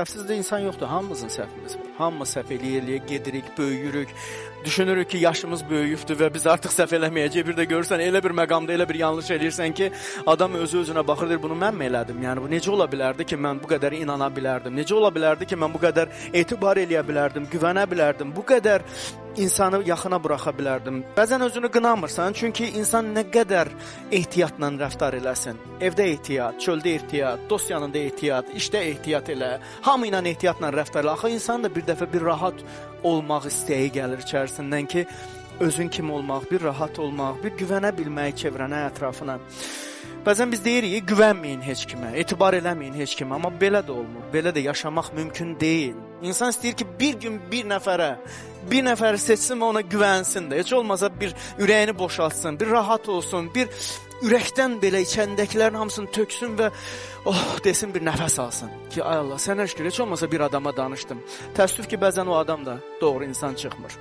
Səhvsiz də insan yoxdur, hamımızın səhvimiz var. Hamımız səhv eləyə-eləyə gedirik, böyüyürük, düşünürük ki, yaşımız böyüyübdür və biz artıq səhv eləməyəcək. Bir də görürsən, elə bir məqamda elə bir yanlış eləyirsən ki, adam özü-özünə baxır, deyir, bunu mən mi elədim? Yəni, bu necə ola bilərdi ki, mən bu qədər inana bilərdim? Necə ola bilərdi ki, mən bu qədər etibar eləyə bilərdim, güvənə bilərdim, bu qədər insanı yaxına buraxa bilərdim? Bəzən özünü qınamırsan, çünki insan nə qədər ehtiyatla rəftar eləsin. Evdə ehtiyat, çöldə ehtiyat, dost yanında ehtiyat, işdə ehtiyat elə, hamı ilə ehtiyatla rəftar elə. Axı insan da bir dəfə bir rahat olmaq istəyi gəlir içərisindən ki, özün kimi olmaq, bir rahat olmaq, bir güvənə bilmək çevrənə, ətrafına. Bəzən biz deyirik, güvənməyin heç kimə, etibar eləməyin heç kimə, amma belə də olmur, belə də yaşamaq mümkün deyil. İnsan istəyir ki, bir gün bir nəfəri seçsin və ona güvənsin də, heç olmasa bir ürəyini boşaltsın, bir rahat olsun, bir ürəkdən belə içəndəkilərin hamısını töksün və desin, bir nəfəs alsın ki, ay Allah, sənə şükür, heç olmasa bir adama danışdım. Təəssüf ki, bəzən o adam da doğru insan çıxmır.